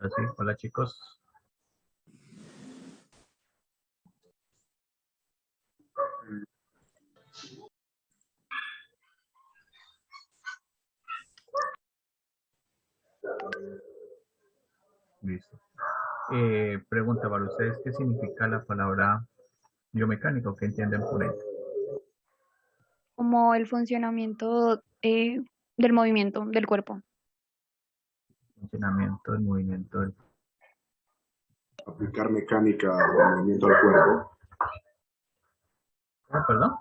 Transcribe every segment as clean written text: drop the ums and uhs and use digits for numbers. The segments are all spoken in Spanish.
Así, hola chicos. Listo. Pregunta para ustedes, ¿qué significa la palabra biomecánica o qué entienden por ella? Como el funcionamiento del movimiento del cuerpo. Funcionamiento del movimiento del... Aplicar mecánica al movimiento del cuerpo. ¿Cómo, perdón?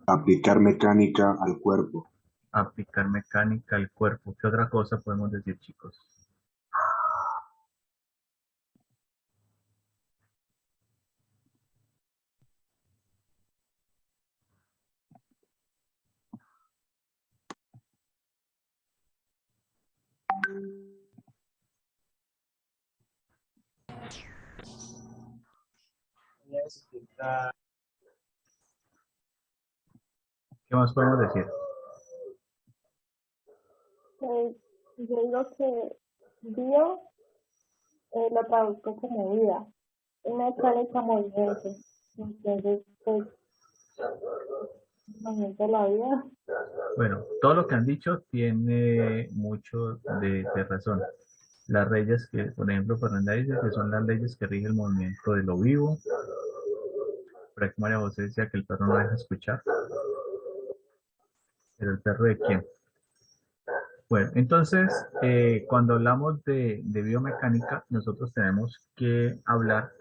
Aplicar mecánica al cuerpo. Aplicar mecánica al cuerpo. ¿Qué otra cosa podemos decir, chicos? ¿Qué más podemos decir? Pues yo digo que bio lo traduzco como vida, una mecánica movimiento. Entonces, pues, movimiento de la vida. Bueno, todo lo que han dicho tiene mucho de razón. Las leyes que, por ejemplo, Fernanda dice que son las leyes que rigen el movimiento de lo vivo. Por aquí María José decía que el perro no deja escuchar. ¿Pero el perro de quién? Bueno, entonces, cuando hablamos de biomecánica, nosotros tenemos que hablar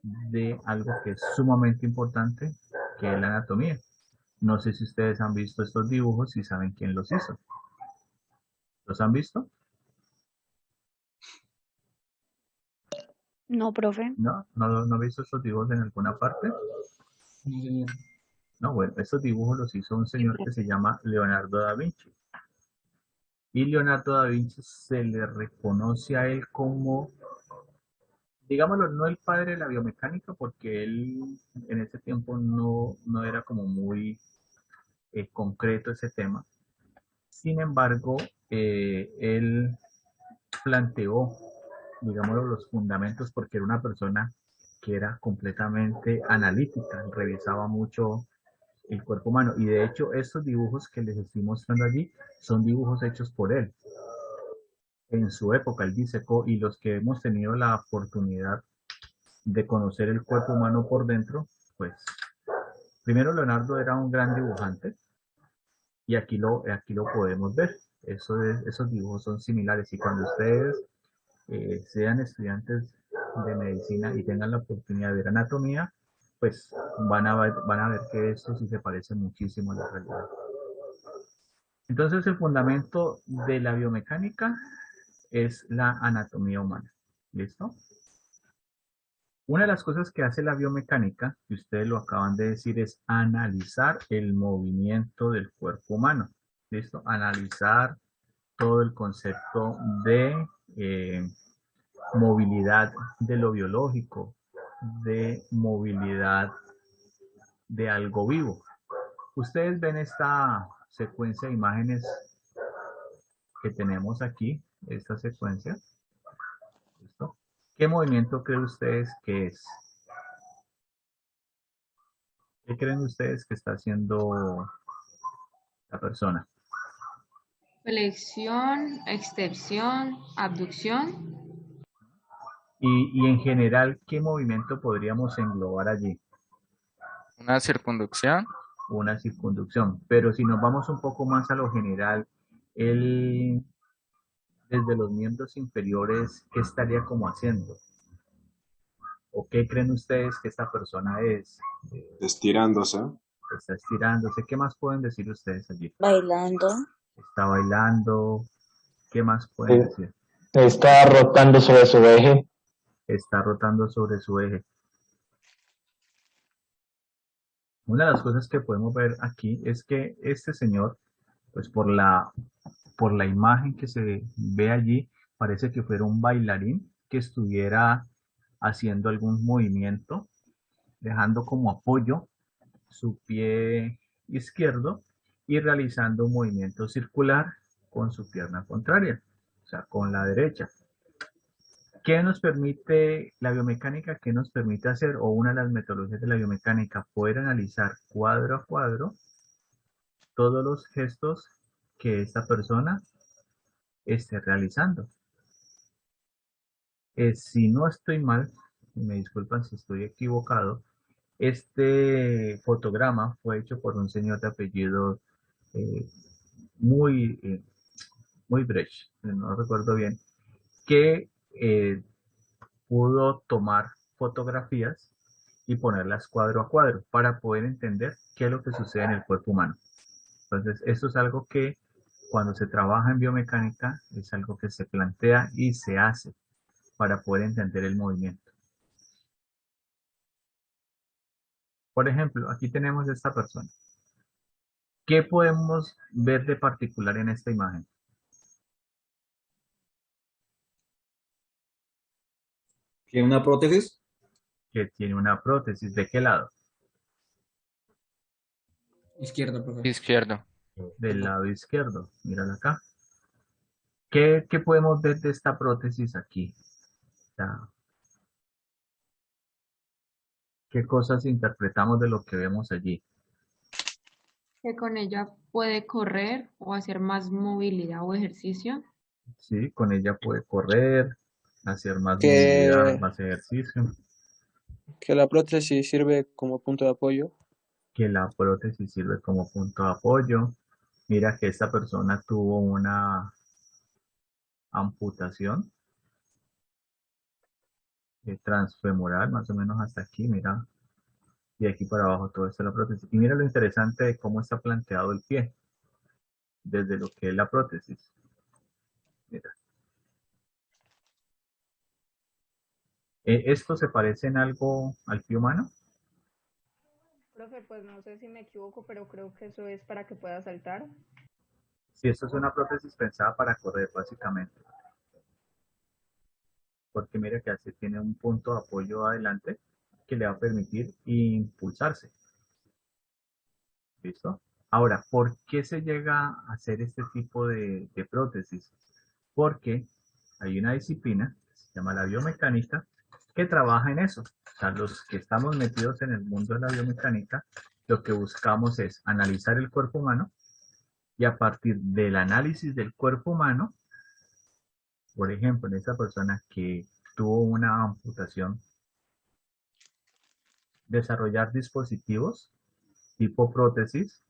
de algo que es sumamente importante, que es la anatomía. No sé si ustedes han visto estos dibujos y saben quién los hizo. ¿Los han visto? No, profe. ¿No? ¿No han visto estos dibujos en alguna parte? No, bueno, estos dibujos los hizo un señor que se llama Leonardo da Vinci. Y Leonardo da Vinci se le reconoce a él como, digámoslo, no el padre de la biomecánica, porque él en ese tiempo no era como muy concreto ese tema. Sin embargo, él planteó, digámoslo, los fundamentos porque era una persona que era completamente analítica, revisaba mucho el cuerpo humano y de hecho estos dibujos que les estoy mostrando allí son dibujos hechos por él. En su época él disecó y los que hemos tenido la oportunidad de conocer el cuerpo humano por dentro, pues primero Leonardo era un gran dibujante y aquí lo podemos ver. Esos dibujos son similares y cuando ustedes sean estudiantes de medicina y tengan la oportunidad de ver anatomía, pues van a ver que esto sí se parece muchísimo a la realidad. Entonces el fundamento de la biomecánica es la anatomía humana. ¿Listo? Una de las cosas que hace la biomecánica, y ustedes lo acaban de decir, es analizar el movimiento del cuerpo humano. ¿Listo? Analizar todo el concepto de movilidad de lo biológico, de movilidad de algo vivo. Ustedes ven esta secuencia de imágenes que tenemos aquí, esta secuencia. ¿Listo? ¿Qué movimiento creen ustedes que es? ¿Qué creen ustedes que está haciendo la persona? Flexión, extensión, abducción. Y en general, ¿qué movimiento podríamos englobar allí? Una circunducción. Una circunducción. Pero si nos vamos un poco más a lo general, él, desde los miembros inferiores, ¿qué estaría como haciendo? ¿O qué creen ustedes que esta persona es? Estirándose. Está estirándose. ¿Qué más pueden decir ustedes allí? Bailando. Está bailando. ¿Qué más pueden decir? Está rotando sobre su eje. Está rotando sobre su eje. Una de las cosas que podemos ver aquí es que este señor, pues por la imagen que se ve allí, parece que fuera un bailarín que estuviera haciendo algún movimiento, dejando como apoyo su pie izquierdo y realizando un movimiento circular con su pierna contraria. o sea, con la derecha. ¿Qué nos permite la biomecánica? ¿Qué nos permite hacer? O una de las metodologías de la biomecánica, poder analizar cuadro a cuadro todos los gestos que esta persona esté realizando. Si no estoy mal, y me disculpan si estoy equivocado, este fotograma fue hecho por un señor de apellido eh, muy, muy Brecht, no recuerdo bien, que pudo tomar fotografías y ponerlas cuadro a cuadro para poder entender qué es lo que sucede en el cuerpo humano. Entonces, esto es algo que cuando se trabaja en biomecánica es algo que se plantea y se hace para poder entender el movimiento. Por ejemplo, aquí tenemos esta persona. ¿Qué podemos ver de particular en esta imagen? ¿Tiene una prótesis? Que tiene una prótesis. ¿De qué lado? Izquierda, profe. Izquierdo. Del lado izquierdo. Mírala acá. ¿Qué podemos ver de esta prótesis aquí? O sea, ¿qué cosas interpretamos de lo que vemos allí? Que con ella puede correr o hacer más movilidad o ejercicio. Sí, con ella puede correr, hacer más movilidad, que, más ejercicio. que la prótesis sirve como punto de apoyo. Que la prótesis sirve como punto de apoyo. Mira que esta persona tuvo una amputación transfemoral, más o menos hasta aquí, mira. Y aquí para abajo todo esto es la prótesis. Y mira lo interesante de cómo está planteado el pie, desde lo que es la prótesis. Mira. ¿Esto se parece en algo al pie humano? Profe, pues no sé si me equivoco, pero creo que eso es para que pueda saltar. Sí, esto es una prótesis pensada para correr, básicamente. Porque mira que así tiene un punto de apoyo adelante que le va a permitir impulsarse. ¿Listo? Ahora, ¿por qué se llega a hacer este tipo de prótesis? Porque hay una disciplina que se llama la biomecánica que trabaja en eso. O sea, los que estamos metidos en el mundo de la biomecánica, lo que buscamos es analizar el cuerpo humano y a partir del análisis del cuerpo humano, por ejemplo, en esa persona que tuvo una amputación, desarrollar dispositivos tipo prótesis,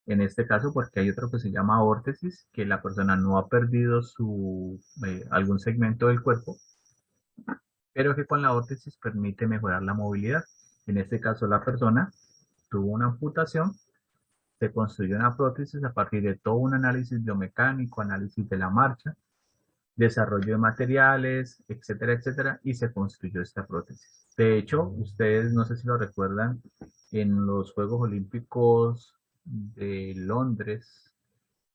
en este caso porque hay otro que se llama órtesis, que la persona no ha perdido algún segmento del cuerpo, pero que con la órtesis permite mejorar la movilidad. En este caso la persona tuvo una amputación, se construyó una prótesis a partir de todo un análisis biomecánico, análisis de la marcha, desarrollo de materiales, etcétera, etcétera, y se construyó esta prótesis. De hecho, ustedes no sé si lo recuerdan, en los Juegos Olímpicos de Londres,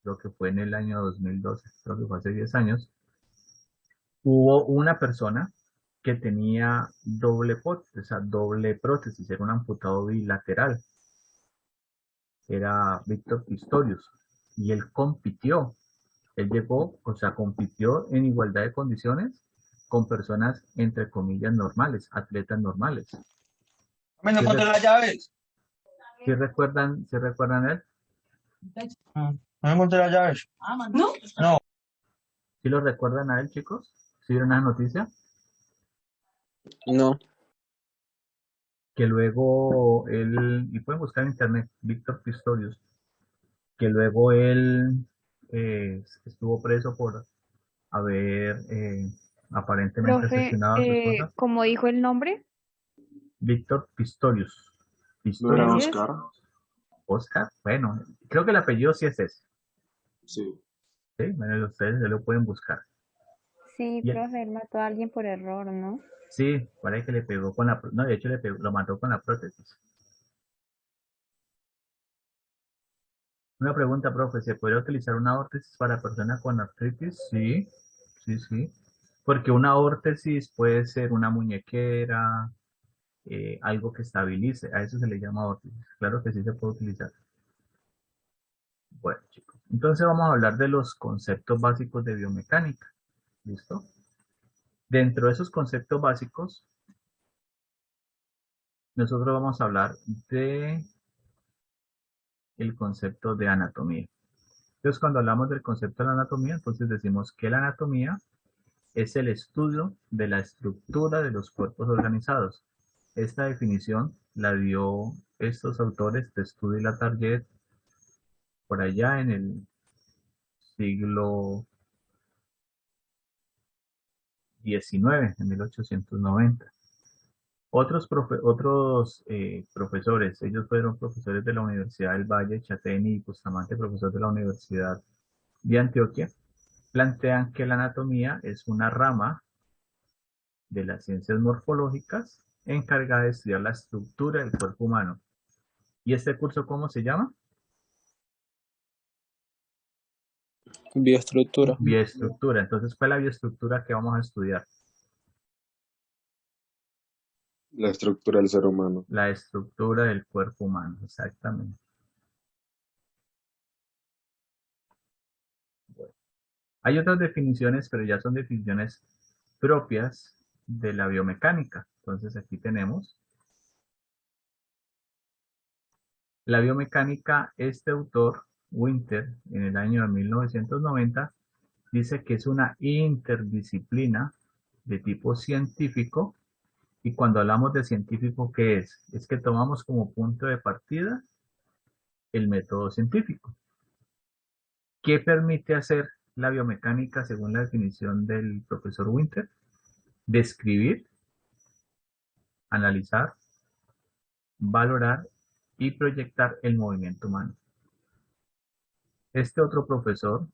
lo que fue en el año 2012, creo que fue hace 10 años, hubo una persona que tenía doble prótesis, era un amputado bilateral, era Víctor Pistorius, y él compitió. Él llegó, o sea, compitió en igualdad de condiciones con personas, entre comillas, normales, atletas normales. ¿Me no encontré las llaves? ¿Sí recuerdan él? No encontré las llaves. ¿No? No. ¿Sí lo recuerdan a él, chicos? ¿Sí vieron la noticia? No. Que luego él, y pueden buscar en internet, Víctor Pistorius, que luego él estuvo preso por haber aparentemente Profe, asesinado a su esposa. ¿cómo dijo el nombre? Víctor Pistorius. ¿No era Gracias. Oscar? Oscar, bueno, creo que el apellido sí es ese. Sí. ¿Sí? Bueno, ustedes lo pueden buscar. Sí, Y profe, él mató a alguien por error, ¿no? sí, parece que le pegó con la... No, de hecho lo mató con la prótesis. Una pregunta, profe, ¿se puede utilizar una órtesis para personas con artritis? Sí, sí, sí. Porque una órtesis puede ser una muñequera, algo que estabilice. A eso se le llama órtesis. Claro que sí se puede utilizar. Bueno, chicos. Entonces vamos a hablar de los conceptos básicos de biomecánica. ¿Listo? Dentro de esos conceptos básicos, nosotros vamos a hablar de el concepto de anatomía. Entonces, cuando hablamos del concepto de la anatomía, entonces decimos que la anatomía es el estudio de la estructura de los cuerpos organizados. Esta definición la dio estos autores de Study Latarjet por allá en el siglo XIX, en 1890. Otros profesores, ellos fueron profesores de la Universidad del Valle, Chateni y Bustamante, profesor de la Universidad de Antioquia, plantean que la anatomía es una rama de las ciencias morfológicas encargada de estudiar la estructura del cuerpo humano. ¿Y este curso cómo se llama? Bioestructura. Bioestructura. Entonces, ¿cuál es la bioestructura que vamos a estudiar? La estructura del ser humano. La estructura del cuerpo humano, exactamente. Bueno. Hay otras definiciones, pero ya son definiciones propias de la biomecánica. Entonces, aquí tenemos la biomecánica. Este autor, Winter, en el año de 1990, dice que es una interdisciplina de tipo científico. Y cuando hablamos de científico, ¿qué es? Es que tomamos como punto de partida el método científico. ¿Qué permite hacer la biomecánica según la definición del profesor Winter? Describir, analizar, valorar y proyectar el movimiento humano. Este otro profesor,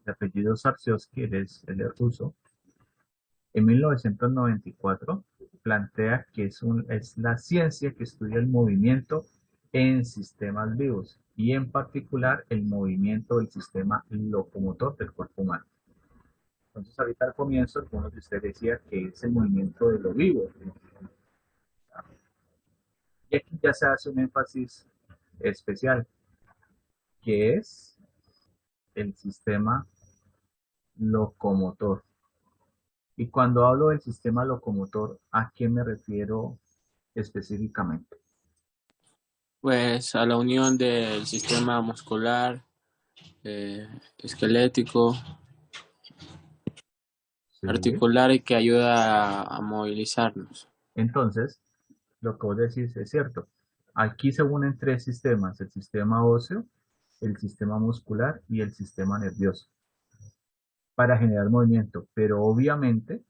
de apellido Sarsiowski, él es ruso, en 1994 plantea que es la ciencia que estudia el movimiento en sistemas vivos y en particular el movimiento del sistema locomotor del cuerpo humano. Entonces ahorita al comienzo, algunos de ustedes decía que es el movimiento de lo vivo. Y aquí ya se hace un énfasis especial, que es el sistema locomotor. Y cuando hablo del sistema locomotor, ¿a qué me refiero específicamente? Pues a la unión del sistema muscular, esquelético, ¿Sí? articular y que ayuda a movilizarnos. Entonces, lo que vos decís es cierto. Aquí se unen tres sistemas: el sistema óseo, el sistema muscular y el sistema nervioso, para generar movimiento. Pero obviamente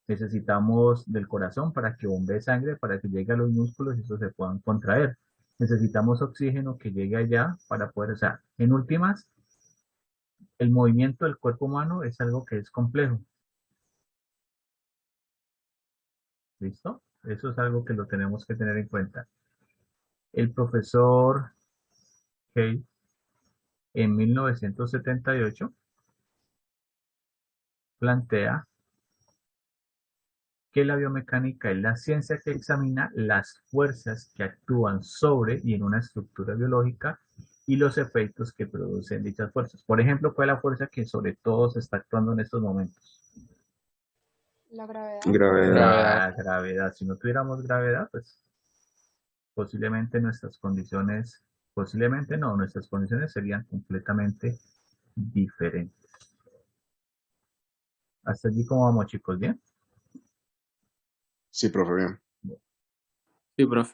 necesitamos del corazón para que bombee sangre, para que llegue a los músculos y estos se puedan contraer. Necesitamos oxígeno que llegue allá para poder, o sea, en últimas, el movimiento del cuerpo humano es algo que es complejo. ¿Listo? Eso es algo que lo tenemos que tener en cuenta. El profesor Hay, en 1978, plantea que la biomecánica es la ciencia que examina las fuerzas que actúan sobre y en una estructura biológica y los efectos que producen dichas fuerzas. Por ejemplo, ¿cuál es la fuerza que sobre todo se está actuando en estos momentos? La gravedad. Gravedad. La gravedad. Si no tuviéramos gravedad, pues posiblemente nuestras condiciones, posiblemente no, nuestras condiciones serían completamente diferentes. Hasta allí, ¿cómo vamos, chicos? ¿Bien? Sí, profe, bien. Sí, profe.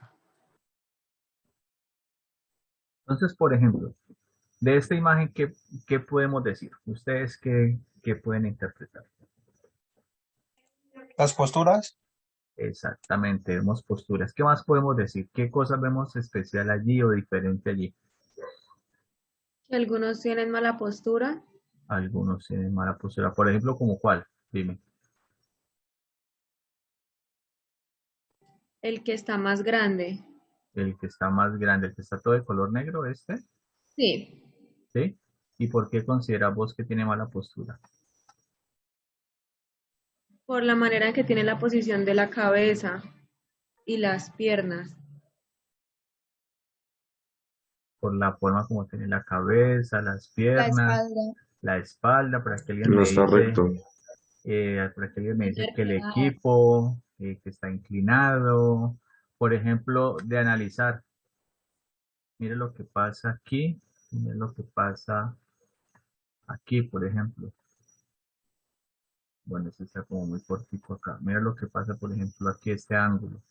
Entonces, por ejemplo, de esta imagen, ¿qué podemos decir? ¿Ustedes qué pueden interpretar? Las posturas. Exactamente, vemos posturas. ¿Qué más podemos decir? ¿Qué cosas vemos especial allí o diferente allí? Algunos tienen mala postura. Algunos tienen mala postura. Por ejemplo, ¿como cuál? Dime. El que está más grande. El que está más grande, el que está todo de color negro, este, Sí, ¿sí? ¿Y por qué consideras vos que tiene mala postura? por la manera en que tiene la posición de la cabeza y las piernas. por la forma como tiene la cabeza, las piernas, la espalda, por aquí alguien No me está dice, recto. por aquí alguien me dice que el equipo, que está inclinado, por ejemplo, de analizar. Mire lo que pasa aquí, mire lo que pasa aquí, por ejemplo. Bueno, este está como muy cortico acá. Mira lo que pasa, por ejemplo, aquí este ángulo.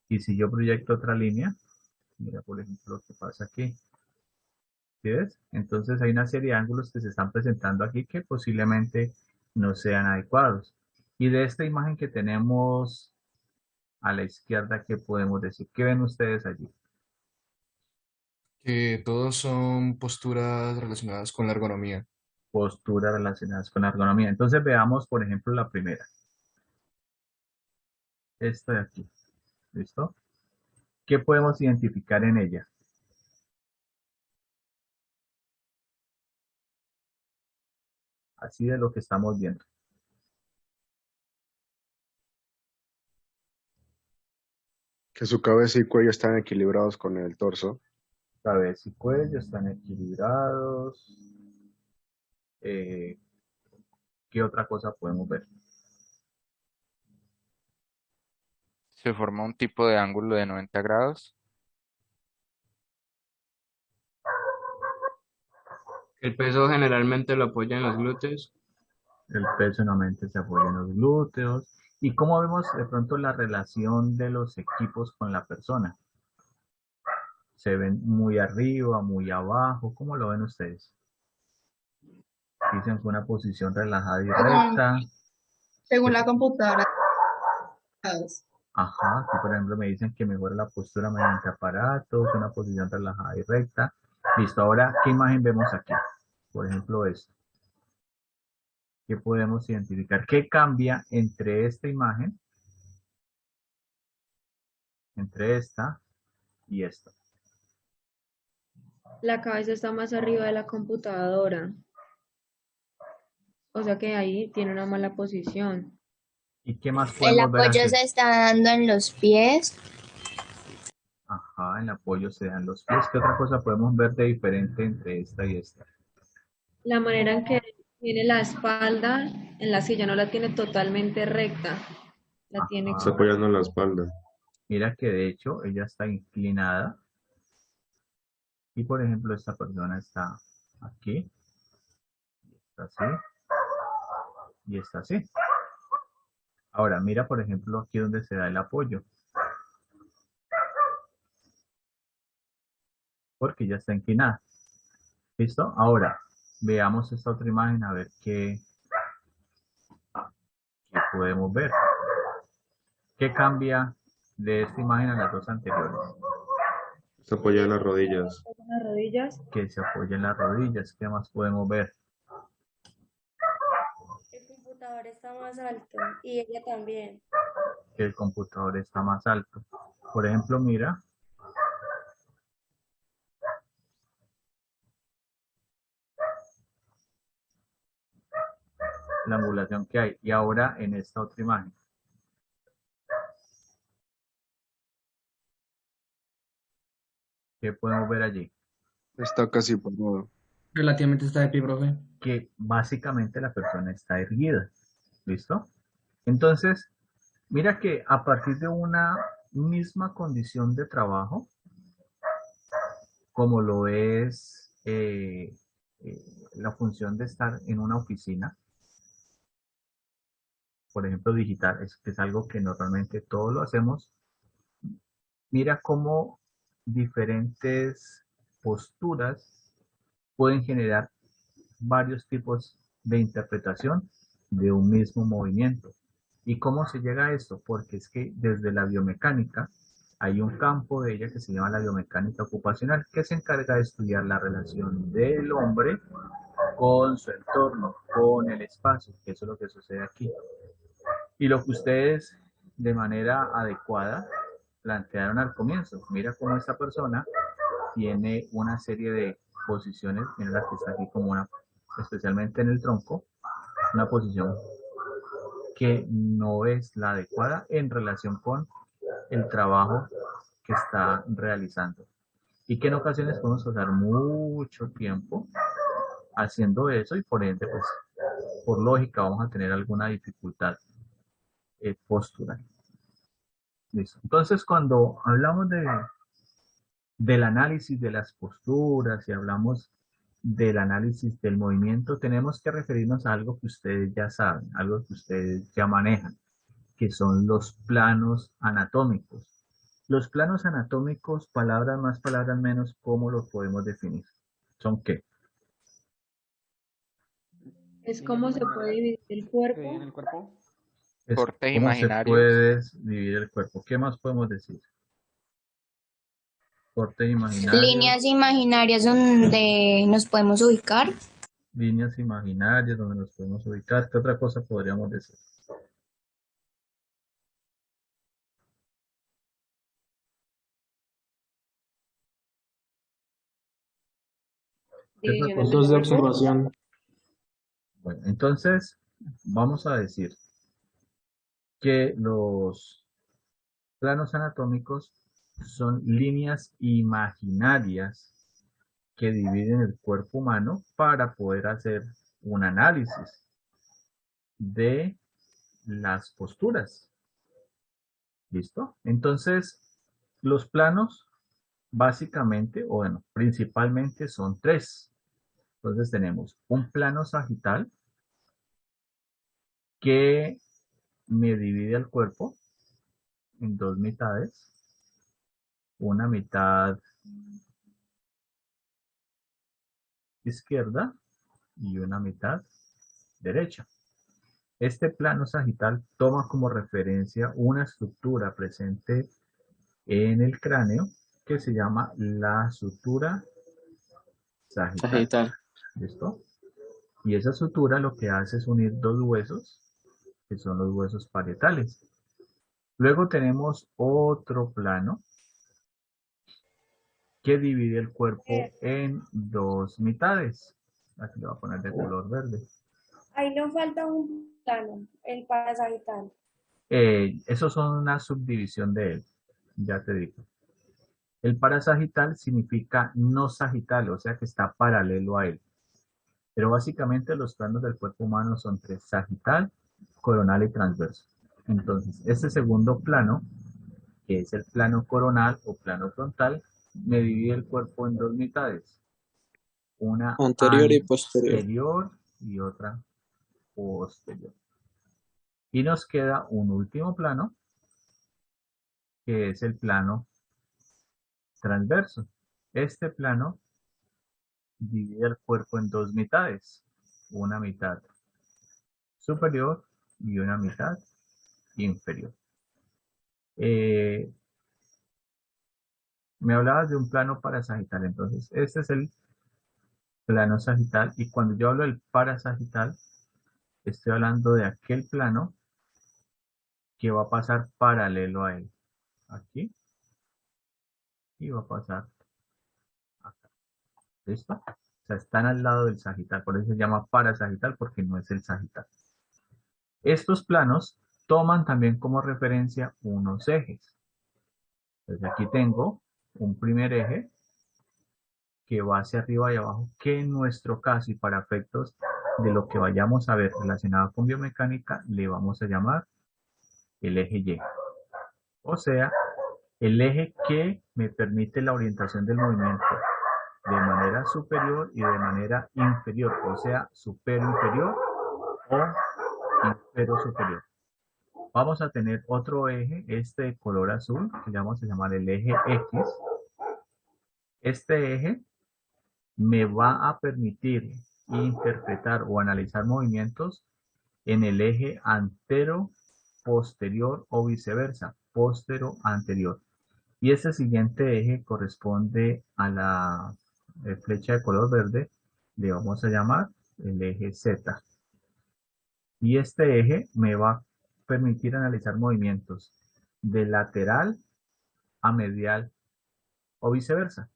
Y si yo proyecto otra línea, mira, por ejemplo, lo que pasa aquí. ¿Sí ves? Entonces hay una serie de ángulos que se están presentando aquí que posiblemente no sean adecuados. Y de esta imagen que tenemos a la izquierda, ¿qué podemos decir? ¿Qué ven ustedes allí? Que todos son posturas relacionadas con la ergonomía. Posturas relacionadas con la ergonomía. Entonces veamos, por ejemplo, la primera. Esta de aquí. ¿Listo? ¿Qué podemos identificar en ella? Así de lo que estamos viendo. Que su cabeza y cuello están equilibrados con el torso. Cabeza y cuello están equilibrados. Eh, ¿Qué otra cosa podemos ver? Se forma un tipo de ángulo de 90 grados. El peso generalmente lo apoya en los glúteos. El peso nuevamente se apoya en los glúteos. ¿Y cómo vemos de pronto la relación de los equipos con la persona? ¿Se ven muy arriba, muy abajo? ¿Cómo lo ven ustedes? Dicen que una posición relajada y recta. Según la computadora. Ajá, aquí por ejemplo me dicen que mejora la postura mediante aparatos, una posición relajada y recta. Listo, ahora, ¿qué imagen vemos aquí? Por ejemplo, esto. ¿Qué podemos identificar? ¿Qué cambia entre esta imagen, entre esta y esta? La cabeza está más arriba de la computadora. O sea que ahí tiene una mala posición. ¿Y qué más El podemos ver apoyo aquí? se está dando en los pies. Ajá, el apoyo se dan los pies. ¿Qué otra cosa podemos ver de diferente entre esta y esta? La manera en que tiene la espalda en la silla no la tiene totalmente recta. La tiene Está Ajá. apoyando en la espalda. Mira que de hecho ella está inclinada y por ejemplo esta persona está aquí, está así y está así. Ahora mira por ejemplo aquí donde se da el apoyo, porque ella está inclinada. ¿Listo? Ahora veamos esta otra imagen a ver qué podemos ver. ¿Qué cambia de esta imagen a las dos anteriores? Está apoyado en las rodillas. en las rodillas. Que se apoya en las rodillas. ¿Qué más podemos ver? El computador está más alto y ella también. Que el computador está más alto. Por ejemplo, mira. La angulación que hay. Y ahora en esta otra imagen. ¿Qué podemos ver allí? Está casi parado. Relativamente está de pie, profe. Que básicamente la persona está erguida. ¿Listo? Entonces, mira que a partir de una misma condición de trabajo, como lo es la función de estar en una oficina, por ejemplo digital, que es algo que normalmente todos lo hacemos, mira cómo diferentes posturas pueden generar varios tipos de interpretación de un mismo movimiento. ¿Y cómo se llega a esto? Porque es que desde la biomecánica hay un campo de ella que se llama la biomecánica ocupacional, que se encarga de estudiar la relación del hombre con su entorno, con el espacio, que eso es lo que sucede aquí. Y lo que ustedes de manera adecuada plantearon al comienzo, mira cómo esta persona tiene una serie de posiciones, mira la que está aquí como una, especialmente en el tronco, una posición que no es la adecuada en relación con el trabajo que está realizando. y que en ocasiones podemos pasar mucho tiempo haciendo eso y por ende, pues, por lógica vamos a tener alguna dificultad postural. Listo. Entonces, cuando hablamos del análisis de las posturas y hablamos del análisis del movimiento, tenemos que referirnos a algo que ustedes ya saben, algo que ustedes ya manejan, que son los planos anatómicos. Los planos anatómicos, palabras más, palabras menos, ¿cómo los podemos definir? ¿Son qué? Es como se puede dividir el cuerpo. ¿En el cuerpo? Es Cortes cómo se imaginarios. puede dividir el cuerpo. ¿Qué más podemos decir? Corte imaginario. Líneas imaginarias donde nos podemos ubicar. Líneas imaginarias donde nos podemos ubicar. ¿Qué otra cosa podríamos decir? ¿Qué otra Divisiones cosa? Puntos de del cuerpo. observación. Bueno, entonces vamos a decir que los planos anatómicos son líneas imaginarias que dividen el cuerpo humano para poder hacer un análisis de las posturas. ¿Listo? Entonces, los planos básicamente, o bueno, principalmente son tres. Entonces tenemos un plano sagital que me divide el cuerpo en dos mitades. Una mitad izquierda y una mitad derecha. Este plano sagital toma como referencia una estructura presente en el cráneo que se llama la sutura sagital. Sagital. ¿Listo? Y esa sutura lo que hace es unir dos huesos, que son los huesos parietales. Luego tenemos otro plano que divide el cuerpo en dos mitades. Aquí lo voy a poner de color verde. Ahí nos falta un plano, el parasagital. Esos son una subdivisión de él, ya te digo. El parasagital significa no sagital, o sea que está paralelo a él. Pero básicamente los planos del cuerpo humano son tres: sagital, coronal y transverso. Entonces, este segundo plano, que es el plano coronal o plano frontal, me divide el cuerpo en dos mitades. Una Anterior y posterior. anterior y otra posterior. Y nos queda un último plano, que es el plano transverso. Este plano divide el cuerpo en dos mitades. Una mitad superior y una mitad inferior. Me hablabas de un plano parasagital, entonces este es el plano sagital, y cuando yo hablo del parasagital estoy hablando de aquel plano que va a pasar paralelo a él, aquí, y va a pasar acá. ¿Listo? O sea, están al lado del sagital, por eso se llama parasagital, porque no es el sagital. Estos planos toman también como referencia unos ejes. Entonces aquí tengo un primer eje que va hacia arriba y abajo, que en nuestro caso y para efectos de lo que vayamos a ver relacionado con biomecánica, le vamos a llamar el eje Y. O sea, el eje que me permite la orientación del movimiento de manera superior y de manera inferior, o sea, supero-inferior o infero-superior. Vamos a tener otro eje, este de color azul, que le vamos a llamar el eje X. Este eje me va a permitir interpretar o analizar movimientos en el eje antero, posterior o viceversa, postero, anterior. Y ese siguiente eje corresponde a la flecha de color verde, le vamos a llamar el eje Z. Y este eje me va a permitir analizar movimientos de lateral a medial o viceversa.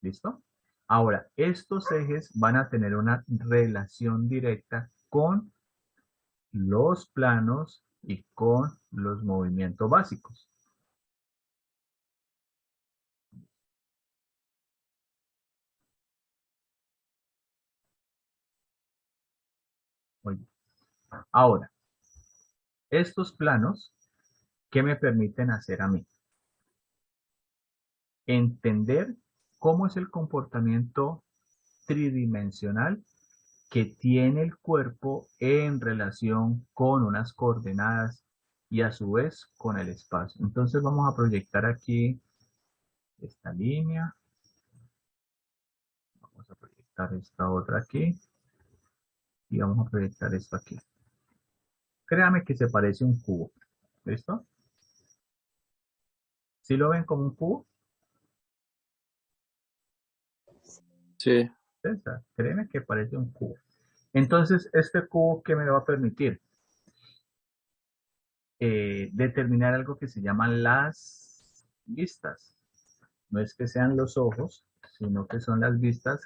¿Listo? Ahora, estos ejes van a tener una relación directa con los planos y con los movimientos básicos. Muy bien. Ahora, estos planos, ¿qué me permiten hacer a mí? Entender cómo es el comportamiento tridimensional que tiene el cuerpo en relación con unas coordenadas y a su vez con el espacio. Entonces vamos a proyectar aquí esta línea. Vamos a proyectar esta otra aquí. Y vamos a proyectar esto aquí. Créame que se parece a un cubo. ¿Listo? ¿Sí lo ven como un cubo? Sí. César, créeme que parece un cubo. Entonces, este cubo, ¿qué me va a permitir? Determinar algo que se llaman las vistas. No es que sean los ojos, sino que son las vistas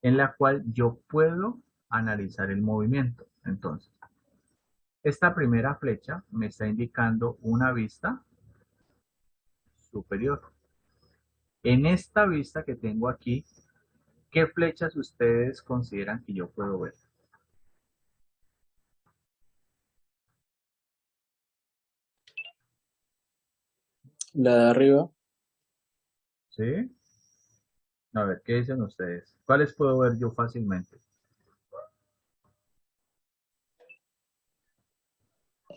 en la cual yo puedo analizar el movimiento. Entonces, esta primera flecha me está indicando una vista superior. En esta vista que tengo aquí, ¿qué flechas ustedes consideran que yo puedo ver? La de arriba. ¿Sí? A ver, ¿qué dicen ustedes? ¿Cuáles puedo ver yo fácilmente?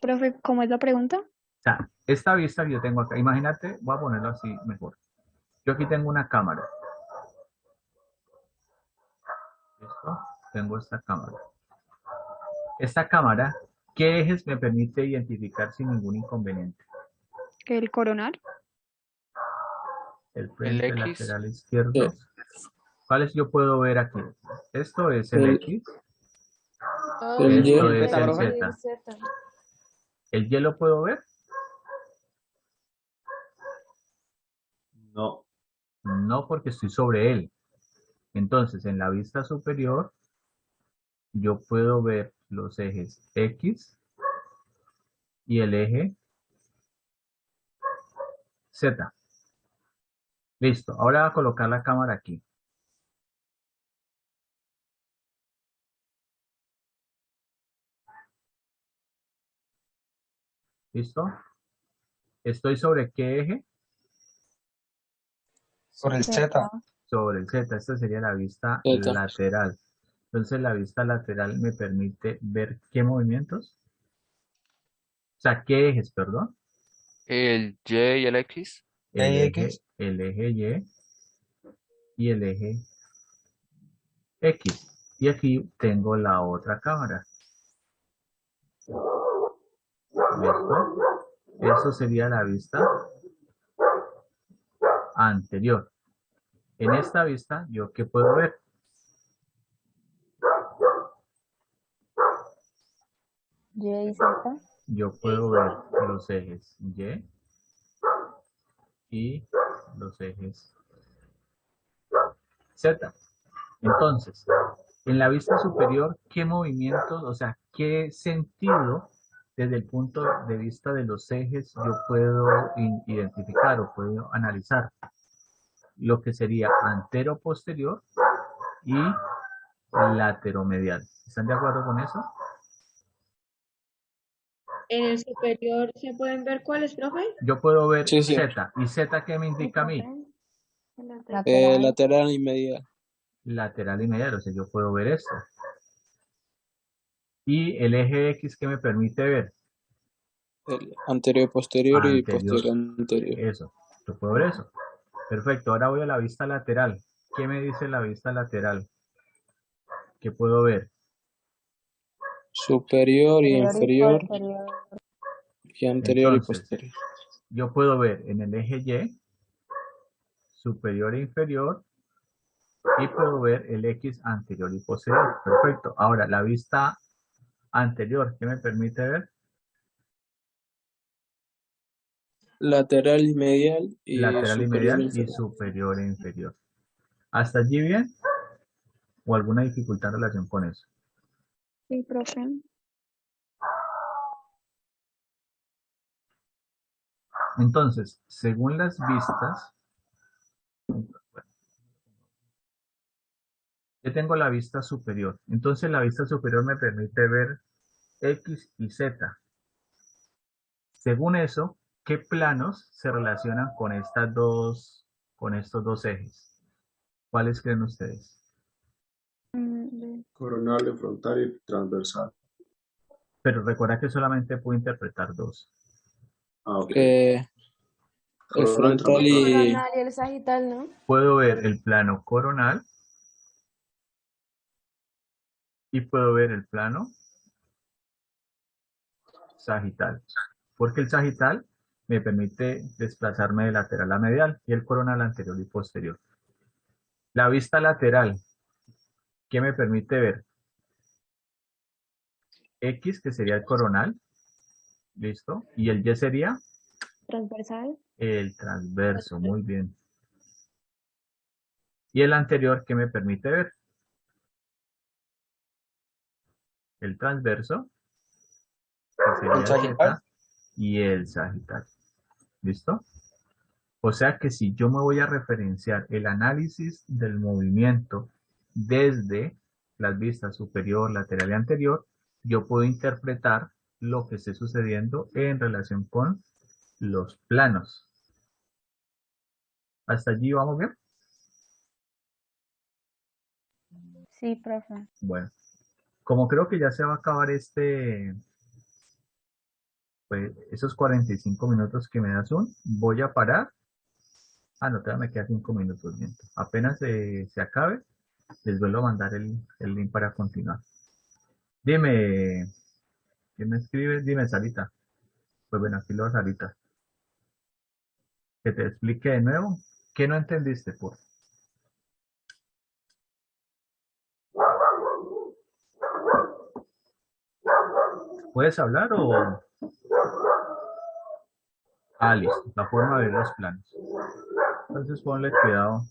Profe, ¿cómo es la pregunta? O sea, esta vista que yo tengo acá, imagínate, voy a ponerlo así mejor. Yo aquí tengo una cámara. ¿Listo? Tengo esta cámara. Esta cámara, ¿qué ejes me permite identificar sin ningún inconveniente? El coronar. El El frente X, lateral izquierdo. ¿Cuáles yo puedo ver aquí? Esto es el X. El Y. Esto es Zeta, el profe. Z. Zeta. ¿El Y lo puedo ver? No. No, porque estoy sobre él. Entonces, en la vista superior, yo puedo ver los ejes X y el eje Z. Listo. Ahora voy a colocar la cámara aquí. ¿Listo? ¿Estoy sobre qué eje? Sobre el Z. Sobre el Z. Esta sería la vista Z. lateral. Entonces, la vista lateral me permite ver qué movimientos. O sea, qué ejes, perdón. el Y y el X. El eje y el eje X. Y aquí tengo la otra cámara. ¿Listo? Eso sería la vista anterior. En esta vista, ¿yo qué puedo ver? Y y Z. Yo puedo ver los ejes Y y los ejes Z. Entonces, en la vista superior, ¿qué movimientos, o sea, qué sentido desde el punto de vista de los ejes yo puedo identificar o puedo analizar? Lo que sería antero-posterior y lateromedial. ¿Están de acuerdo con eso? En el superior se pueden ver cuáles, profe. Yo puedo ver Sí, sí. Z. ¿Y Z qué me indica a mí? Lateral. Lateral y medial. Lateral y medial, o sea, yo puedo ver esto. Y el eje X que me permite ver. El anterior posterior y Anterior. posterior anterior. Eso, yo puedo ver eso. Perfecto, ahora voy a la vista lateral. ¿Qué me dice la vista lateral? ¿Qué puedo ver? Superior y inferior. posterior. Y anterior y Entonces, posterior. yo puedo ver en el eje Y, superior e inferior, y puedo ver el X anterior y posterior. Perfecto. Ahora, la vista anterior, ¿qué me permite ver? Lateral y medial y Lateral y superior medial e y inferior. superior e inferior. ¿Hasta allí bien? ¿O alguna dificultad en relación con eso? Sí, profe. Entonces, según las vistas, Yo tengo la vista superior. Entonces la vista superior me permite ver X y Z. Según eso, ¿qué planos se relacionan con con estos dos ejes? ¿Cuáles creen ustedes? Coronal, frontal y transversal. Pero recuerda que solamente puedo interpretar dos. Ah, ok. Que el Coronal y frontal El y coronal y el sagital, ¿no? Puedo ver el plano coronal y puedo ver el plano sagital. Porque el sagital me permite desplazarme de lateral a medial y el coronal anterior y posterior. La vista lateral, ¿qué me permite ver? X, que sería el coronal, listo. Y el Y sería Transversal. el transverso, muy bien. Y el anterior, ¿qué me permite ver? El transverso, que sería ¿El el sagital? Z, y el sagital. ¿Listo? O sea que si yo me voy a referenciar el análisis del movimiento desde las vistas superior, lateral y anterior, yo puedo interpretar lo que esté sucediendo en relación con los planos. ¿Hasta allí vamos bien? Sí, profe. Bueno, como creo que ya se va a acabar pues, esos 45 minutos que me das voy a parar. Ah, no, todavía me quedan 5 minutos, miento. Apenas se acabe, les vuelvo a mandar el link para continuar. Dime, ¿quién me escribe? Dime, Sarita. Pues bueno, aquí lo va Sarita. Que te explique de nuevo. ¿Qué no entendiste, por? ¿Puedes hablar o...? Ah, listo. La forma de ver los planos. Entonces ponle cuidado.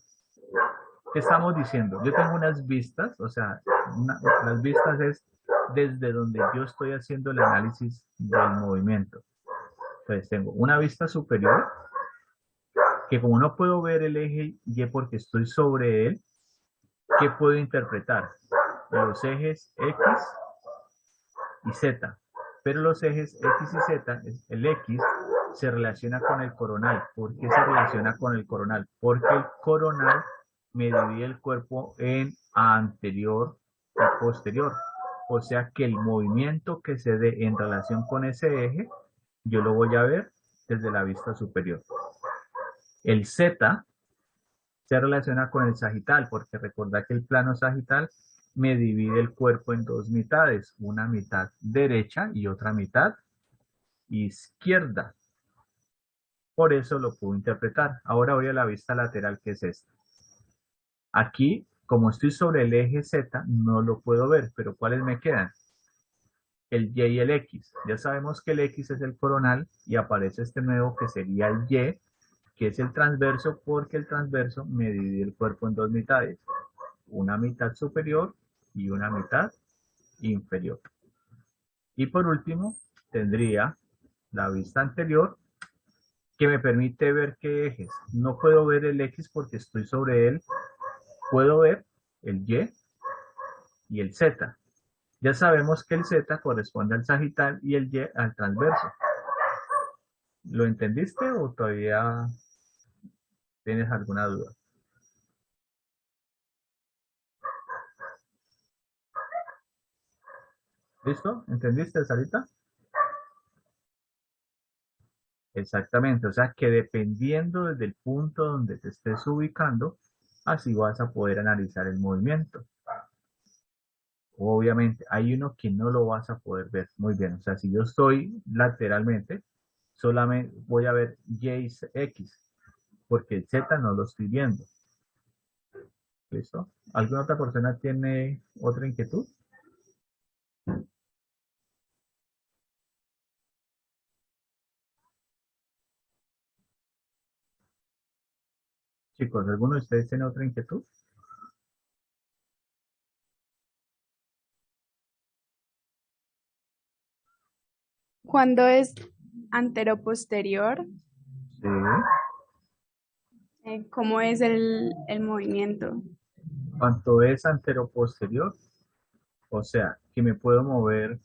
¿Qué estamos diciendo? Yo tengo unas vistas, o sea, las vistas es desde donde yo estoy haciendo el análisis del movimiento. Entonces tengo una vista superior, que como no puedo ver el eje Y porque estoy sobre él, ¿qué puedo interpretar? Los ejes X y Z. Pero los ejes X y Z, el X se relaciona con el coronal. ¿Por qué se relaciona con el coronal? Porque el coronal me divide el cuerpo en anterior y posterior. O sea que el movimiento que se dé en relación con ese eje, yo lo voy a ver desde la vista superior. El Z se relaciona con el sagital, porque recordad que el plano sagital me divide el cuerpo en dos mitades, una mitad derecha y otra mitad izquierda. Por eso lo puedo interpretar. Ahora voy a la vista lateral, que es esta. Aquí, como estoy sobre el eje Z, no lo puedo ver, pero ¿cuáles me quedan? El Y y el X. Ya sabemos que el X es el coronal y aparece este nuevo que sería el Y, que es el transverso, porque el transverso me divide el cuerpo en dos mitades, una mitad superior y una mitad inferior. Y por último, tendría la vista anterior, que me permite ver qué ejes. No puedo ver el X porque estoy sobre él. Puedo ver el Y el Z. Ya sabemos que el Z corresponde al sagital y el Y al transverso. ¿Lo entendiste o todavía tienes alguna duda? ¿Listo? ¿Entendiste, Sarita? Exactamente, o sea que dependiendo desde el punto donde te estés ubicando, así vas a poder analizar el movimiento. Obviamente, hay uno que no lo vas a poder ver muy bien. O sea, si yo estoy lateralmente, solamente voy a ver Y y X, porque el Z no lo estoy viendo. ¿Listo? ¿Alguna otra persona tiene otra inquietud? Chicos, ¿alguno de ustedes tiene otra inquietud? Cuando es antero-posterior, Sí. ¿cómo es el movimiento? ¿Cuánto es antero-posterior? O sea, que me puedo mover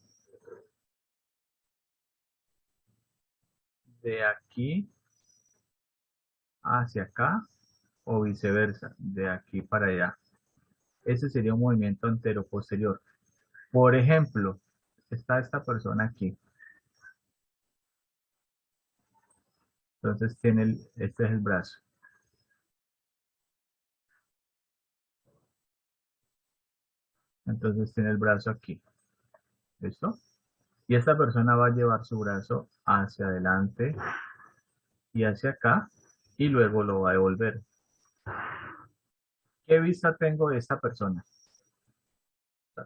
de aquí hacia acá o viceversa, de aquí para allá. Ese sería un movimiento antero-posterior. Por ejemplo, está esta persona aquí. Entonces este es el brazo. Entonces tiene el brazo aquí. ¿Listo? Y esta persona va a llevar su brazo hacia adelante y hacia acá y luego lo va a devolver. ¿Qué vista tengo de esta persona?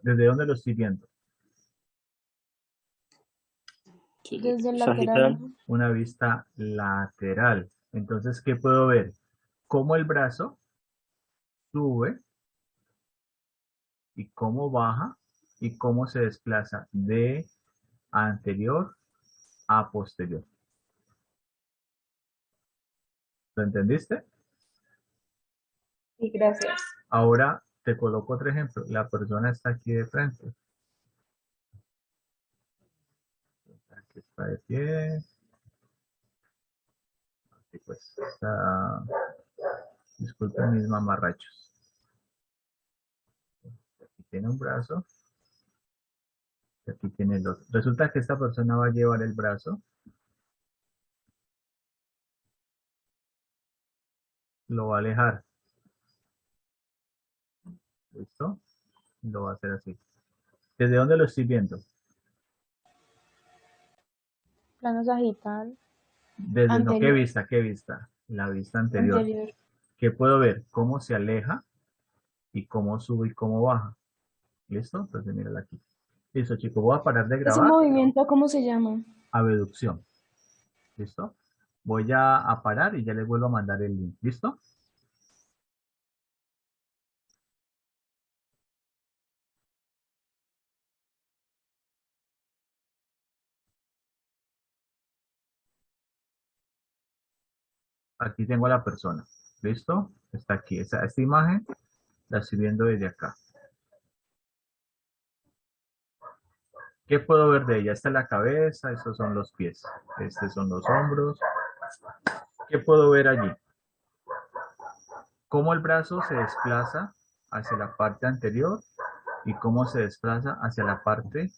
¿Desde dónde lo estoy viendo? Desde el Sagital. lateral. Una vista lateral. Entonces, ¿qué puedo ver? Cómo el brazo sube y cómo baja y cómo se desplaza de anterior a posterior. ¿Lo entendiste? Sí, gracias. Ahora te coloco otro ejemplo. La persona está aquí de frente. Aquí está de pie. Así pues, disculpen mis mamarrachos. Aquí tiene un brazo. Y aquí tiene el otro. Resulta que esta persona va a llevar el brazo. Lo va a alejar. ¿Listo? Lo va a hacer así. ¿Desde dónde lo estoy viendo? Plano sagital. Desde, no, ¿qué Anterior. vista? ¿Qué vista? La vista anterior. Anterior. ¿Qué puedo ver? Cómo se aleja y cómo sube y cómo baja. ¿Listo? Entonces mírala aquí. Listo, chicos. Voy a parar de Ese grabar. movimiento, ¿cómo se llama? Abducción. ¿Listo? Voy ya a parar y ya les vuelvo a mandar el link. ¿Listo? Aquí tengo a la persona. ¿Listo? Está aquí. Esta imagen la estoy viendo desde acá. ¿Qué puedo ver de ella? Esta es la cabeza, estos son los pies. Estos son los hombros. ¿Qué puedo ver allí? Cómo el brazo se desplaza hacia la parte anterior y cómo se desplaza hacia la parte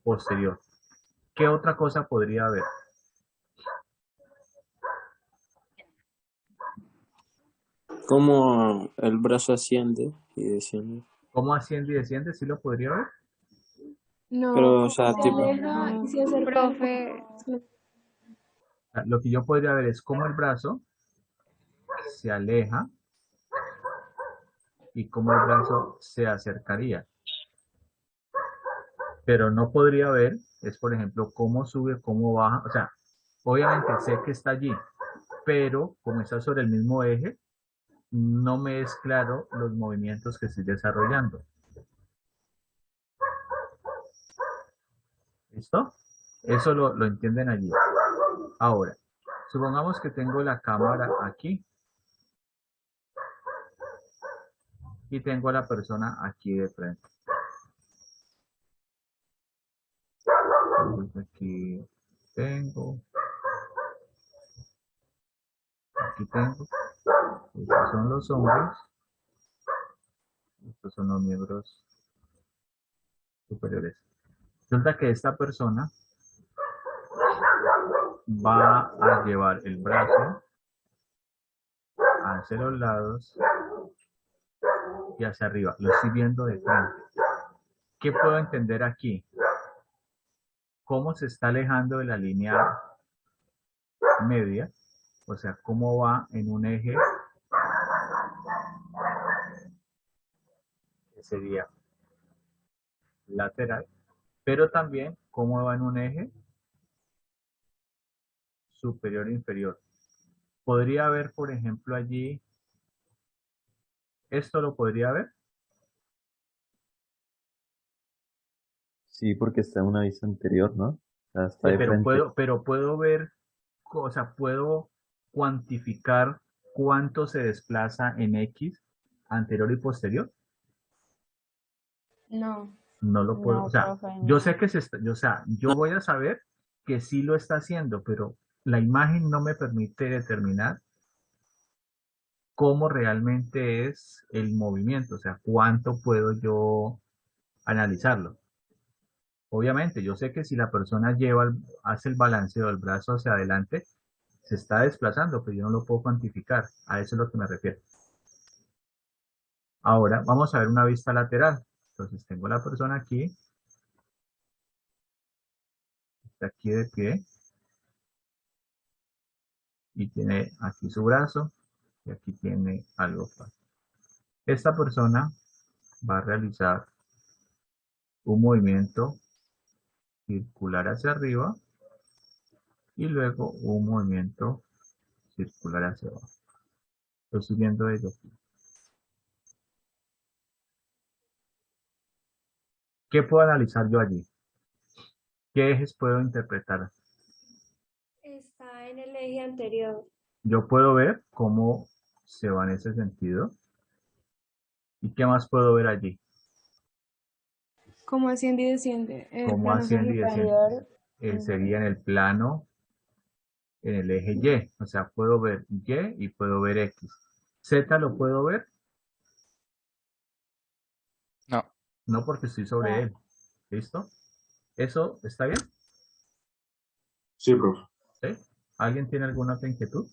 posterior. ¿Qué otra cosa podría haber? Cómo el brazo asciende y desciende. ¿Cómo asciende y desciende? ¿Sí lo podría ver? No, Pero, o sea, se tipo, aleja y se acerca. Profe, Lo que yo podría ver es cómo el brazo se aleja y cómo el brazo se acercaría. Pero no podría ver, es por ejemplo, cómo sube, cómo baja. O sea, obviamente sé que está allí, pero como está sobre el mismo eje, no me es claro los movimientos que estoy desarrollando. ¿Listo? Eso lo entienden allí. Ahora, supongamos que tengo la cámara aquí y tengo a la persona aquí de frente. Entonces aquí tengo. Aquí tengo. Estos son los hombros. Estos son los miembros superiores. Resulta que esta persona va a llevar el brazo hacia los lados y hacia arriba. Lo estoy viendo de frente. ¿Qué puedo entender aquí? Cómo se está alejando de la línea media, o sea, cómo va en un eje que sería lateral, pero también cómo va en un eje superior e inferior. Podría haber, por ejemplo, allí, esto lo podría ver. Sí, porque está en una vista anterior, ¿no? O sea, está Sí, de frente. pero puedo ver, o sea, puedo cuantificar cuánto se desplaza en X anterior y posterior? No. No lo puedo, No, o sea, profe, yo no. sé que yo voy a saber que sí lo está haciendo, pero la imagen no me permite determinar cómo realmente es el movimiento, o sea, cuánto puedo yo analizarlo. Obviamente, yo sé que si la persona hace el balanceo del brazo hacia adelante, se está desplazando, pero yo no lo puedo cuantificar. A eso es lo que me refiero. Ahora, vamos a ver una vista lateral. Entonces, tengo la persona aquí, está aquí de pie, y tiene aquí su brazo, y aquí tiene algo fácil. Esta persona va a realizar un movimiento circular hacia arriba y luego un movimiento circular hacia abajo. Estoy siguiendo desde aquí. ¿Qué puedo analizar yo allí? ¿Qué ejes puedo interpretar? Está en el eje anterior. Yo puedo ver cómo se va en ese sentido. ¿Y qué más puedo ver allí? ¿Cómo asciende y desciende? El ¿Cómo plano asciende y desciende? sagital. Sería en el plano, en el eje Y. O sea, puedo ver Y y puedo ver X. ¿Z lo puedo ver? No. No, porque estoy sobre él. ¿Listo? ¿Eso está bien? Sí, profe. ¿Sí? ¿Alguien tiene alguna otra inquietud?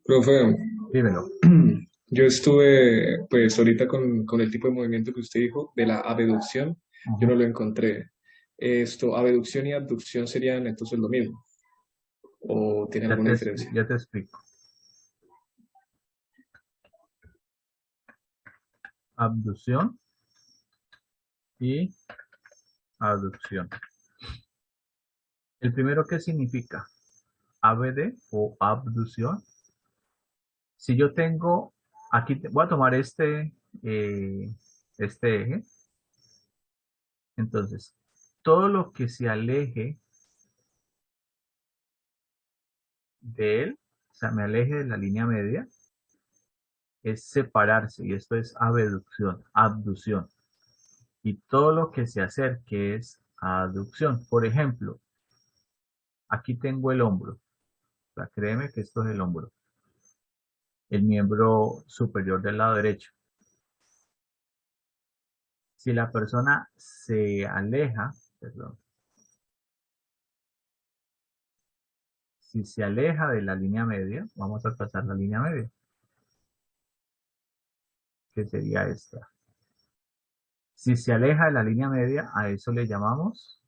Profe, Dímelo. yo estuve pues ahorita con el tipo de movimiento que usted dijo, de la abducción, yo no lo encontré. Abducción y abducción serían entonces lo mismo, ¿o tiene alguna diferencia? Ya te explico. Abducción y aducción. El primero, ¿qué significa? ABD o abducción. Si yo tengo, aquí voy a tomar este eje. Entonces, todo lo que se aleje de él, o sea, me aleje de la línea media, es separarse, y esto es abducción. Y todo lo que se acerque es aducción. Por ejemplo, aquí tengo el hombro. O sea, créeme que esto es el hombro. El miembro superior del lado derecho. Si la persona se aleja, perdón, si se aleja de la línea media, vamos a trazar la línea media, que sería esta. Si se aleja de la línea media, a eso le llamamos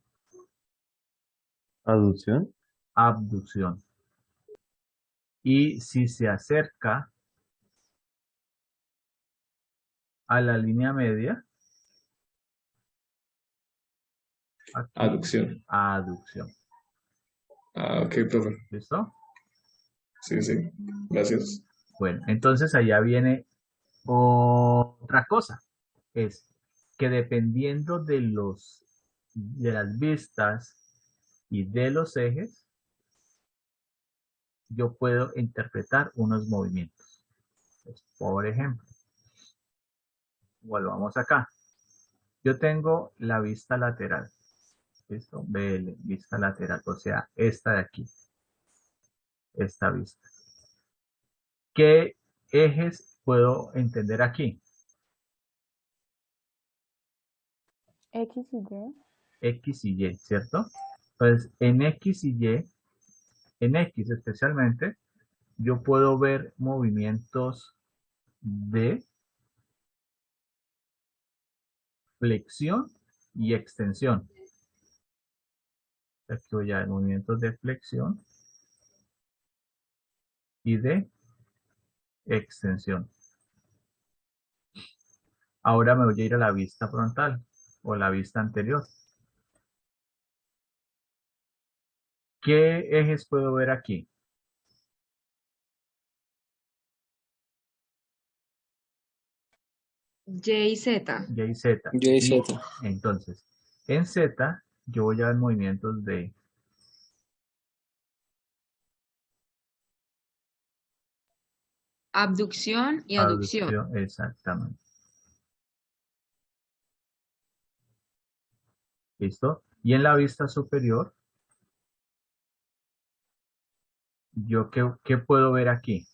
¿Aducción? abducción. Y si se acerca a la línea media, aquí, Aducción. aducción. Ah, ok, profe. ¿Listo? Sí, sí. Gracias. Bueno, entonces allá viene otra cosa. Es que dependiendo de las vistas y de los ejes, yo puedo interpretar unos movimientos. Entonces, por ejemplo, volvamos acá. Yo tengo la vista lateral. ¿Listo? BL, vista lateral, o sea, esta de aquí. Esta vista. ¿Qué ejes puedo entender aquí? X y Y. X y Y, ¿cierto? Entonces, en X y Y, en X especialmente, yo puedo ver movimientos de flexión y extensión. Aquí voy a ver movimientos de flexión y de extensión. Ahora me voy a ir a la vista frontal o la vista anterior. ¿Qué ejes puedo ver aquí? Y y Z. Y y Z. Y y Z. Entonces, en Z yo voy a ver movimientos de abducción y aducción. Abducción, exactamente. ¿Listo? Y en la vista superior, ¿yo qué puedo ver aquí?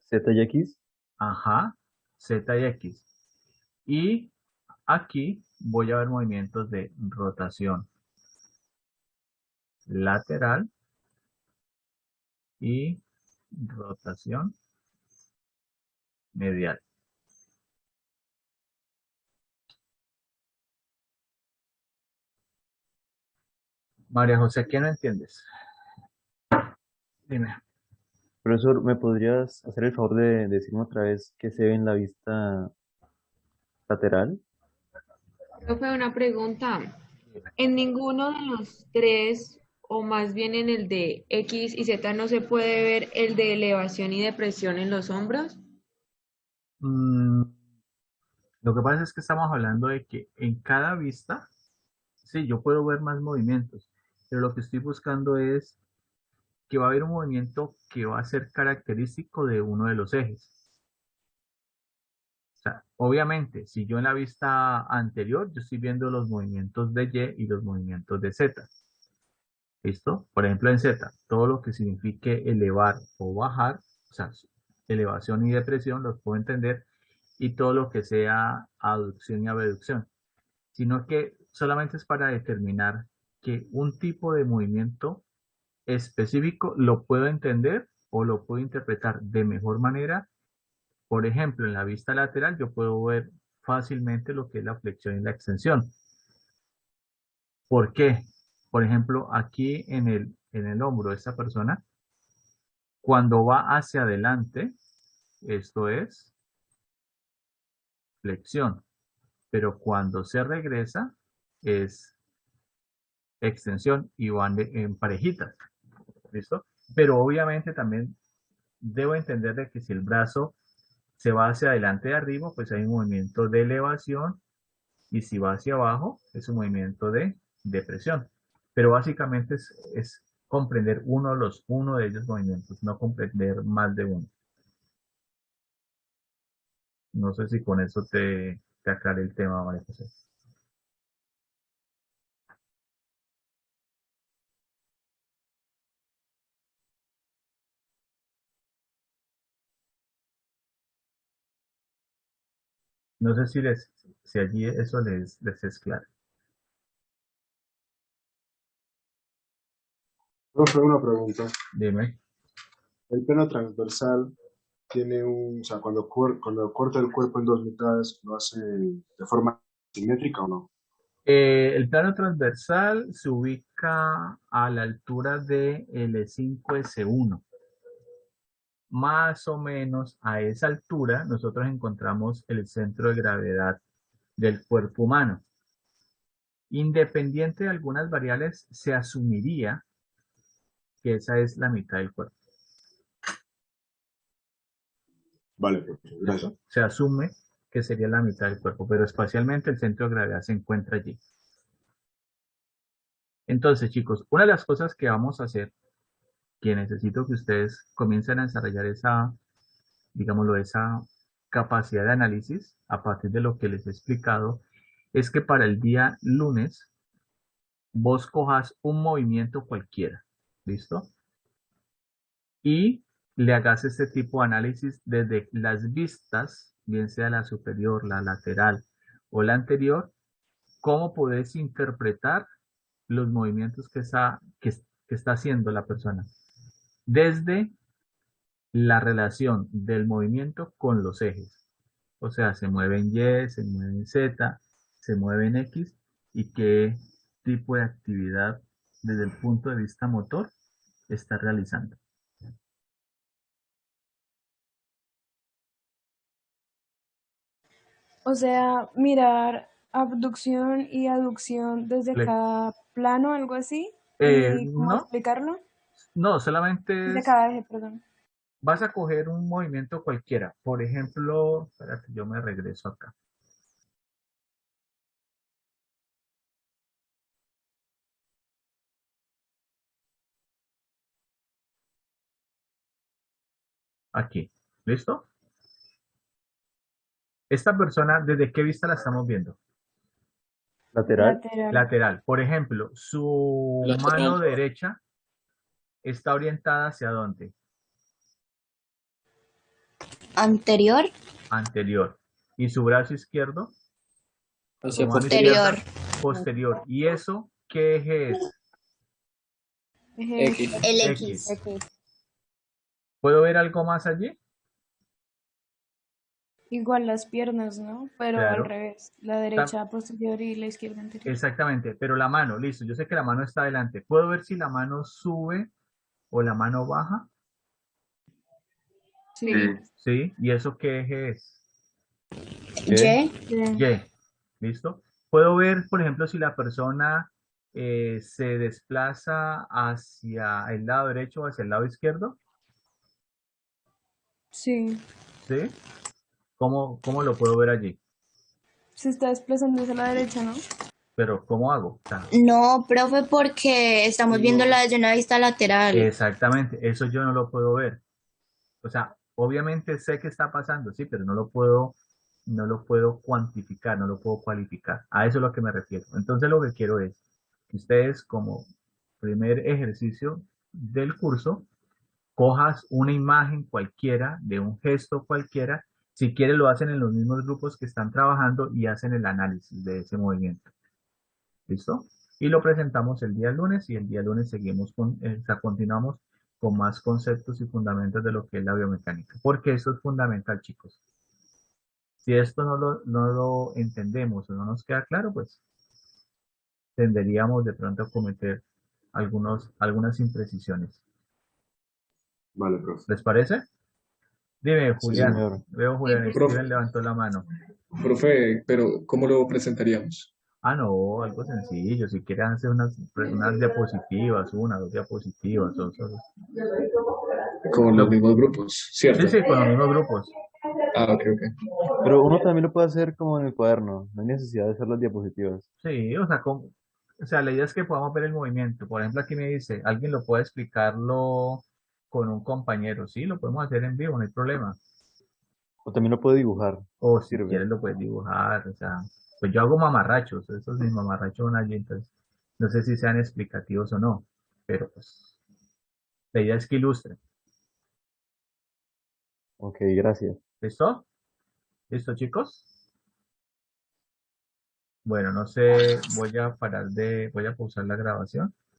Z y X. Ajá, Z y X. Y aquí voy a ver movimientos de rotación lateral y rotación medial. María José, ¿qué no entiendes? Dime. Profesor, ¿me podrías hacer el favor de decirme otra vez qué se ve en la vista lateral? Profe, una pregunta. En ninguno de los tres, o más bien en el de X y Z, no se puede ver el de elevación y depresión en los hombros. Mm, lo que pasa es que estamos hablando de que en cada vista, sí, yo puedo ver más movimientos, pero lo que estoy buscando es que va a haber un movimiento que va a ser característico de uno de los ejes. O sea, obviamente, si yo en la vista anterior, yo estoy viendo los movimientos de Y y los movimientos de Z. ¿Listo? Por ejemplo, en Z, todo lo que signifique elevar o bajar, o sea, elevación y depresión, los puedo entender, y todo lo que sea aducción y abducción. Sino que solamente es para determinar que un tipo de movimiento específico lo puedo entender o lo puedo interpretar de mejor manera. Por ejemplo, en la vista lateral yo puedo ver fácilmente lo que es la flexión y la extensión. ¿Por qué? Por ejemplo, aquí en el hombro de esta persona, cuando va hacia adelante, esto es flexión, pero cuando se regresa es extensión y van en parejitas. ¿Listo? Pero obviamente también debo entender de que si el brazo se va hacia adelante de arriba, pues hay un movimiento de elevación, y si va hacia abajo, es un movimiento de depresión. Pero básicamente es comprender uno de ellos movimientos, no comprender más de uno. No sé si con eso te aclaré el tema, María José. No sé si allí eso les es claro. Profe, una pregunta. Dime. El plano transversal tiene o sea, cuando corta el cuerpo en dos mitades, ¿lo hace de forma simétrica o no? El plano transversal se ubica a la altura de L5S1. Más o menos a esa altura nosotros encontramos el centro de gravedad del cuerpo humano. Independiente de algunas variables, se asumiría que esa es la mitad del cuerpo. Vale, profe, gracias. Se asume que sería la mitad del cuerpo, pero espacialmente el centro de gravedad se encuentra allí. Entonces, chicos, una de las cosas que vamos a hacer, que necesito que ustedes comiencen a desarrollar esa, digámoslo, esa capacidad de análisis a partir de lo que les he explicado, es que para el día lunes vos cojas un movimiento cualquiera, ¿listo? Y le hagas este tipo de análisis desde las vistas, bien sea la superior, la lateral o la anterior, cómo podés interpretar los movimientos que está haciendo la persona desde la relación del movimiento con los ejes. O sea, se mueve en Y, se mueve en Z, se mueve en X, y qué tipo de actividad desde el punto de vista motor está realizando. O sea, mirar abducción y aducción desde Le- cada plano, algo así, y cómo no, explicarlo, no, solamente desde es, cada eje, perdón. vas a coger un movimiento cualquiera. Por ejemplo, espérate, yo me regreso acá. aquí. ¿Listo? Esta persona, ¿desde qué vista la estamos viendo? Lateral. Lateral. Lateral. Por ejemplo, su Lateral. mano derecha está orientada ¿hacia dónde? Anterior. Anterior. ¿Y su brazo izquierdo? Hacia Su mano Posterior. izquierda, posterior. ¿Y eso qué eje es? X. El X. X. ¿Puedo ver algo más allí? Igual las piernas, ¿no? Pero Claro. al revés. La derecha posterior y la izquierda anterior. Exactamente, pero la mano, listo, yo sé que la mano está adelante. ¿Puedo ver si la mano sube o la mano baja? Sí. ¿Sí? ¿Y eso qué eje es? Y. Y. ¿Listo? ¿Puedo ver, por ejemplo, si la persona se desplaza hacia el lado derecho o hacia el lado izquierdo? Sí. ¿Sí? ¿Cómo lo puedo ver allí? Se está desplazando hacia la derecha, ¿no? Pero ¿cómo hago? O sea, No, profe, porque estamos viéndola desde una vista lateral. exactamente, eso yo no lo puedo ver. O sea, obviamente sé que está pasando, sí, pero no lo puedo cuantificar, no lo puedo cualificar. A eso es a lo que me refiero. Entonces lo que quiero es que ustedes como primer ejercicio del curso, cojas una imagen cualquiera, de un gesto cualquiera. Si quieres lo hacen en los mismos grupos que están trabajando y hacen el análisis de ese movimiento. ¿Listo? Y lo presentamos el día lunes y el día lunes seguimos continuamos con más conceptos y fundamentos de lo que es la biomecánica. Porque eso es fundamental, chicos. Si esto no lo entendemos o no nos queda claro, pues tenderíamos de pronto a cometer algunas imprecisiones. Vale, profe. ¿Les parece? Dime, Sí, Julián. señor. Veo Julián Profe, Steven levantó la mano. profe, pero ¿cómo lo presentaríamos? Ah, no, algo sencillo. Si quieren hacer unas diapositivas, una, dos diapositivas, Con los mismos grupos, ¿cierto? Sí, con los mismos grupos. Ah, ok, ok. Pero uno también lo puede hacer como en el cuaderno. No hay necesidad de hacer las diapositivas. Sí, o sea, la idea es que podamos ver el movimiento. Por ejemplo, aquí me dice, alguien lo puede explicarlo con un compañero. Sí, lo podemos hacer en vivo, no hay problema. O también lo puede dibujar. O si Sirve. quieres lo puedes dibujar. O sea, pues yo hago mamarrachos. Estos mis mamarrachos son allí, entonces no sé si sean explicativos o no. Pero pues la idea es que ilustren. Ok, gracias. ¿Listo? ¿Listo, chicos? Bueno, no sé, voy a pausar la grabación.